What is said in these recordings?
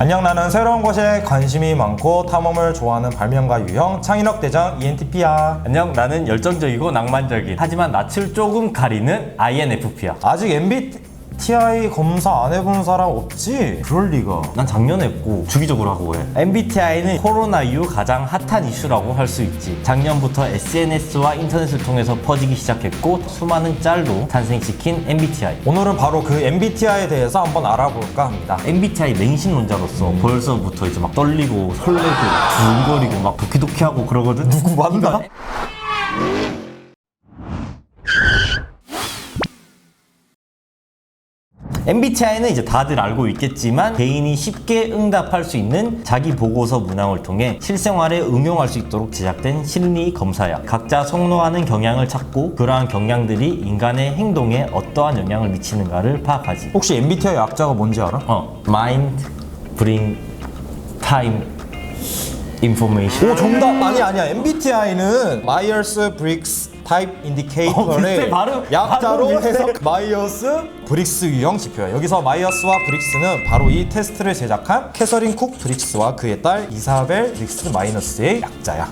안녕, 나는 새로운 것에 관심이 많고 탐험을 좋아하는 발명가 유형 창의력 대장 ENTP야. 안녕, 나는 열정적이고 낭만적인 하지만 낯을 조금 가리는 INFP야. 아직 MBTI 검사 안 해본 사람 없지? 그럴 리가. 난 작년에 했고 주기적으로 하고 해. MBTI는 코로나 이후 가장 핫한 이슈라고 할 수 있지. 작년부터 SNS와 인터넷을 통해서 퍼지기 시작했고 수많은 짤로 탄생시킨 MBTI. 오늘은 바로 그 MBTI에 대해서 한번 알아볼까 합니다. MBTI 맹신론자로서 벌써부터 이제 막 떨리고 설레고 두근거리고 막 도키도키하고 그러거든. 누구 맞나? MBTI는 이제 다들 알고 있겠지만 개인이 쉽게 응답할 수 있는 자기 보고서 문항을 통해 실생활에 응용할 수 있도록 제작된 심리 검사야. 각자 선호하는 경향을 찾고 그러한 경향들이 인간의 행동에 어떠한 영향을 미치는가를 파악하지. 혹시 MBTI 약자가 뭔지 알아? Mind, Brain, Time, Information. 오, 정답! 아니야. MBTI는 마이어스 브릭스 타입 인디케이터의 비슷해. 발음 약자로 비슷해. 해석 마이어스 브릭스 유형 지표야. 여기서 마이어스와 브릭스는 바로 이 테스트를 제작한 캐서린 쿡 브릭스와 그의 딸 이사벨 브릭스 마이너스의 약자야.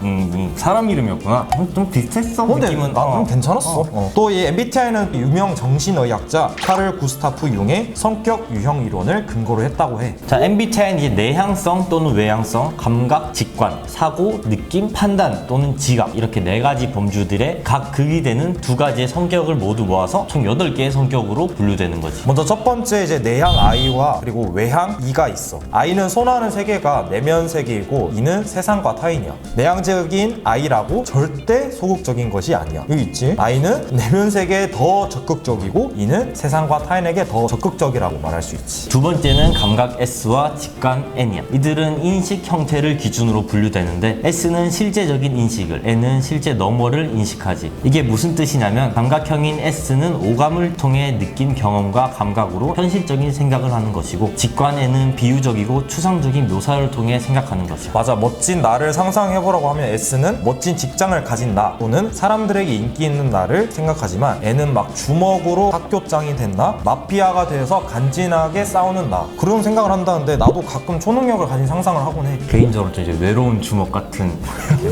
사람 이름이었구나. 좀 비슷했어. 근데 느낌은. 나는 괜찮았어. 또 이 MBTI는 유명 정신의학자 카를 구스타프 융의 성격 유형 이론을 근거로 했다고 해. 자, MBTI는 이제 내향성 또는 외향성, 감각, 직관, 사고, 느낌, 판단 또는 지각 이렇게 네 가지 범주들의 각 극이 되는 두 가지의 성격을 모두 모아서 총 8개의 성격으로 분류되는 거지. 먼저 첫 번째 이제 내향 I와 그리고 외향 E가 있어. I는 선호하는 세계가 내면 세계이고 E는 세상과 타인이야. 내향적인 I라고 절대 소극적인 것이 아니야. 여기 있지? I는 내면 세계에 더 적극적이고 E는 세상과 타인에게 더 적극적이라고 말할 수 있지. 두 번째는 감각 S와 직관 N이야. 이들은 인식 형태를 기준으로 분류되는데 S는 실제적인 인식을, N은 실제 너머를 인식하지. 이게 무슨 뜻이냐면 감각형인 S는 오감을 통해 느낀 경험과 감각으로 현실적인 생각을 하는 것이고 직관 N은 비유적이고 추상적인 묘사를 통해 생각하는 것이야. 맞아. 멋진 나를 상상해보라고 하면 S는 멋진 직장을 가진 나 또는 사람들에게 인기 있는 나를 생각하지만 N은 막 주먹으로 학교장이 된 나, 마피아가 돼서 간지나게 싸우는 나 그런 생각을 한다는데 나도 가끔 초능력을 가진 상상을 하곤 해. 개인적으로 좀 이제 외로운 주먹 같은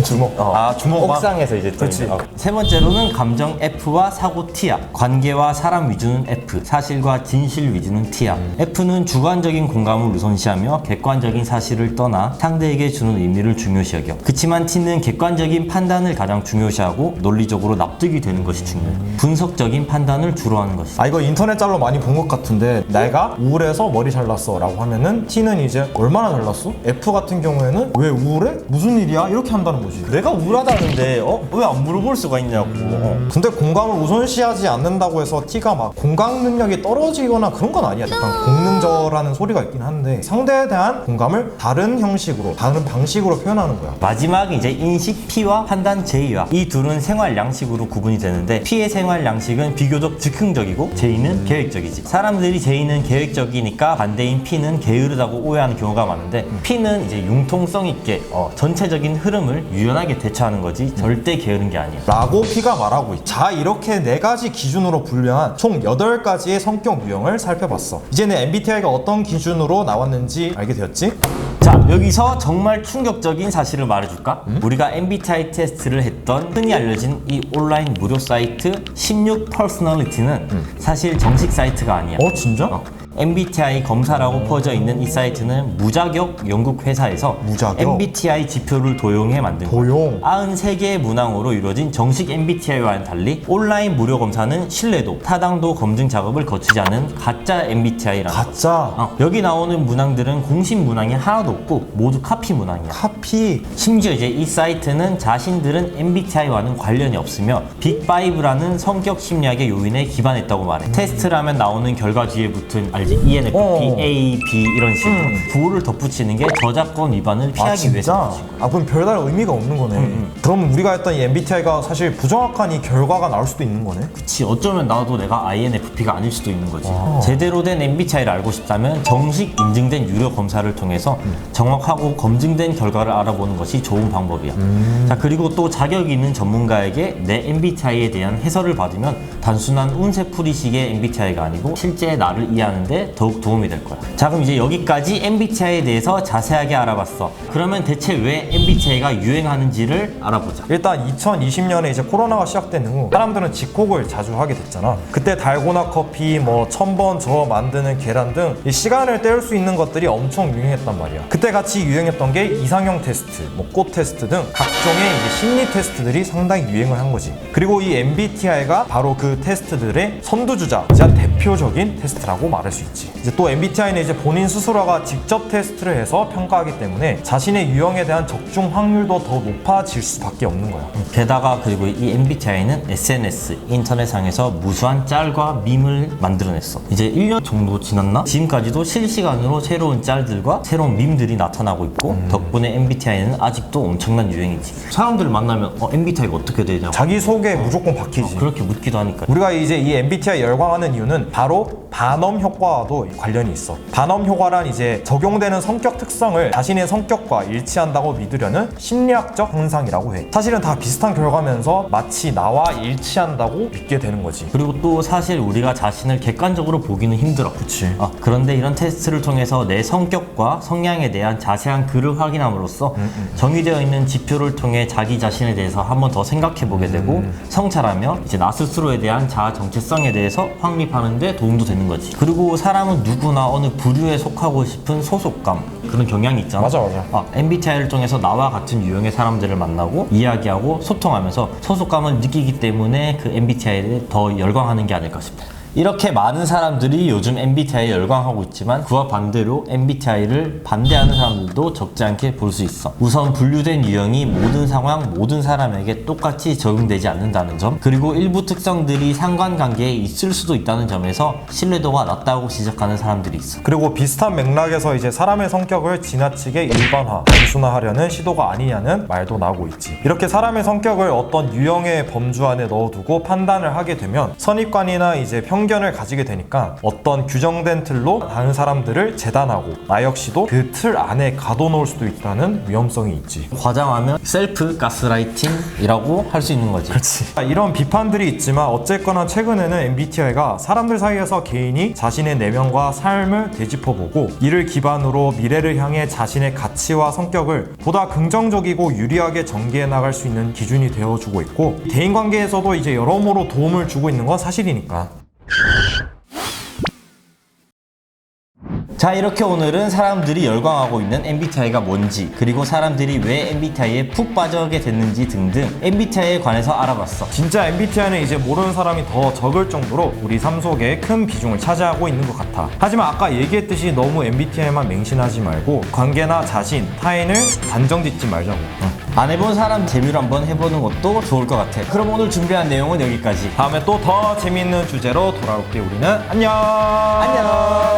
주먹. 주먹 옥상에서 이제 그치. 세 번째로는 감정 F와 사고 T야. 관계와 사람 위주는 F, 사실과 진실 위주는 T야. F는 주관적인 공감을 우선시하며 객관적인 사실을 떠나 상대에게 주는 의미를 중요시 여겨. 그치만 T는 객관적인 판단을 가장 중요시하고 논리적으로 납득이 되는 것이 중요해. 분석적인 판단을 주로 하는 것이다. 이거 인터넷 짤로 많이 본 것 같은데 내가 우울해서 머리 잘났어 라고 하면은 T는 이제 얼마나 잘났어? F 같은 경우에는 왜 우울해? 무슨 일이야? 이렇게 한다는 거지. 내가 우울하다는데 왜 안 물어볼 수가 있냐고. 근데 공감을 우선시하지 않는다고 해서 T가 막 공감 능력이 떨어지거나 그런 건 아니야. 약간 공능저라는 소리가 있긴 한데 상대에 대한 공감을 다른 형식으로 다른 방식으로 표현하는 거야. 마지막은 이제 인식 P와 판단 J야. 이 둘은 생활 양식으로 구분이 되는데 P의 생활 양식은 비교적 즉흥적이고 J는 계획적이지. 사람들이 J는 계획적이니까 반대인 P는 게으르다고 오해하는 경우가 많은데 P는 이제 융통성 있게 전체적인 흐름을 유연하게 대처하는 거지 절대 게으른 게 아니야. 라고 P가 말하고 있지. 자, 이렇게 4가지 기준으로 분류한 총 8가지의 성격 유형을 살펴봤어. 이제는 MBTI가 어떤 기준으로 나왔는지 알게 되었지? 자, 여기서 정말 충격적인 사실을 말해줄까? 우리가 MBTI 테스트를 했던 흔히 알려진 이 온라인 무료 사이트 16 퍼스널리티는 사실 정식 사이트가 아니야. 진짜? MBTI 검사라고 퍼져 있는 이 사이트는 무자격 영국 회사에서 무자격? MBTI 지표를 도용해 만든 거야. 도용? 93개의 문항으로 이루어진 정식 MBTI와는 달리 온라인 무료 검사는 신뢰도, 타당도 검증 작업을 거치지 않은 가짜 MBTI라는 거야. 가짜? 여기 나오는 문항들은 공식 문항이 하나도 없고 모두 카피 문항이야. 카피? 심지어 이제 이 사이트는 자신들은 MBTI와는 관련이 없으며 빅5라는 성격 심리학의 요인에 기반했다고 말해. 테스트를 하면 나오는 결과 뒤에 붙은 알지? ENFP, A, B 이런 식으로 구호를 덧붙이는 게 저작권 위반을 피하기 위해서. 그럼 별다른 의미가 없는 거네. 그럼 우리가 했던 이 MBTI가 사실 부정확한 이 결과가 나올 수도 있는 거네. 그치, 어쩌면 나도 내가 INFP가 아닐 수도 있는 거지. 제대로 된 MBTI를 알고 싶다면 정식 인증된 유료 검사를 통해서 정확하고 검증된 결과를 알아보는 것이 좋은 방법이야. 자, 그리고 또 자격 있는 전문가에게 내 MBTI에 대한 해설을 받으면 단순한 운세풀이식의 MBTI가 아니고 실제 나를 이해하는데 데 더욱 도움이 될 거야. 자, 그럼 이제 여기까지 MBTI에 대해서 자세하게 알아봤어. 그러면 대체 왜 MBTI가 유행하는지를 알아보자. 일단 2020년에 이제 코로나가 시작된 후 사람들은 집콕을 자주 하게 됐잖아. 그때 달고나 커피, 뭐 첨번 저어 만드는 계란 등 이 시간을 때울 수 있는 것들이 엄청 유행했단 말이야. 그때 같이 유행했던 게 이상형 테스트, 뭐 꽃 테스트 등 각종의 이제 심리 테스트들이 상당히 유행을 한 거지. 그리고 이 MBTI가 바로 그 테스트들의 선두주자이자 대표적인 테스트라고 말할 수 있지. 이제 또 MBTI는 이제 본인 스스로가 직접 테스트를 해서 평가하기 때문에 자신의 유형에 대한 적중 확률도 더 높아질 수밖에 없는 거야. 게다가 그리고 이 MBTI는 SNS, 인터넷상에서 무수한 짤과 밈을 만들어냈어. 이제 1년 정도 지났나? 지금까지도 실시간으로 새로운 짤들과 새로운 밈들이 나타나고 있고 덕분에 MBTI는 아직도 엄청난 유행이지. 사람들을 만나면 MBTI가 어떻게 되냐고 자기소개 무조건 바뀌지. 그렇게 묻기도 하니까. 우리가 이제 이 MBTI 열광하는 이유는 바로 반엄 효과와도 관련이 있어. 반엄 효과란 이제 적용되는 성격 특성을 자신의 성격과 일치한다고 믿으려는 심리학적 현상이라고 해. 사실은 다 비슷한 결과면서 마치 나와 일치한다고 믿게 되는 거지. 그리고 또 사실 우리가 자신을 객관적으로 보기는 힘들어. 그치. 그런데 이런 테스트를 통해서 내 성격과 성향에 대한 자세한 글을 확인함으로써 정의되어 있는 지표를 통해 자기 자신에 대해서 한 번 더 생각해 보게 되고 성찰하며 이제 나 스스로에 대한 자아 정체성에 대해서 확립하는 데 도움도 되는 거지. 그리고 사람은 누구나 어느 부류에 속하고 싶은 소속감, 그런 경향이 있잖아. 맞아. MBTI를 통해서 나와 같은 유형의 사람들을 만나고 이야기하고 소통하면서 소속감을 느끼기 때문에 그 MBTI에 더 열광하는 게 아닐까 싶어. 이렇게 많은 사람들이 요즘 MBTI에 열광하고 있지만 그와 반대로 MBTI를 반대하는 사람들도 적지 않게 볼 수 있어. 우선 분류된 유형이 모든 상황, 모든 사람에게 똑같이 적용되지 않는다는 점, 그리고 일부 특성들이 상관관계에 있을 수도 있다는 점에서 신뢰도가 낮다고 지적하는 사람들이 있어. 그리고 비슷한 맥락에서 이제 사람의 성격을 지나치게 일반화, 단순화하려는 시도가 아니냐는 말도 나오고 있지. 이렇게 사람의 성격을 어떤 유형의 범주 안에 넣어두고 판단을 하게 되면 선입관이나 이제 편견을 가지게 되니까 어떤 규정된 틀로 다른 사람들을 재단하고 나 역시도 그 틀 안에 가둬놓을 수도 있다는 위험성이 있지. 과장하면 셀프 가스라이팅이라고 할 수 있는 거지. 그렇지. 이런 비판들이 있지만 어쨌거나 최근에는 MBTI가 사람들 사이에서 개인이 자신의 내면과 삶을 되짚어보고 이를 기반으로 미래를 향해 자신의 가치와 성격을 보다 긍정적이고 유리하게 전개해 나갈 수 있는 기준이 되어주고 있고 대인관계에서도 이제 여러모로 도움을 주고 있는 건 사실이니까. 자, 이렇게 오늘은 사람들이 열광하고 있는 MBTI가 뭔지, 그리고 사람들이 왜 MBTI에 푹 빠져게 됐는지 등등 MBTI에 관해서 알아봤어. 진짜 MBTI는 이제 모르는 사람이 더 적을 정도로 우리 삶 속에 큰 비중을 차지하고 있는 것 같아. 하지만 아까 얘기했듯이 너무 MBTI만 맹신하지 말고 관계나 자신, 타인을 단정짓지 말자고. 안 해본 사람 재미로 한번 해보는 것도 좋을 것 같아. 그럼 오늘 준비한 내용은 여기까지. 다음에 또 더 재미있는 주제로 돌아올게. 우리는 안녕. 안녕.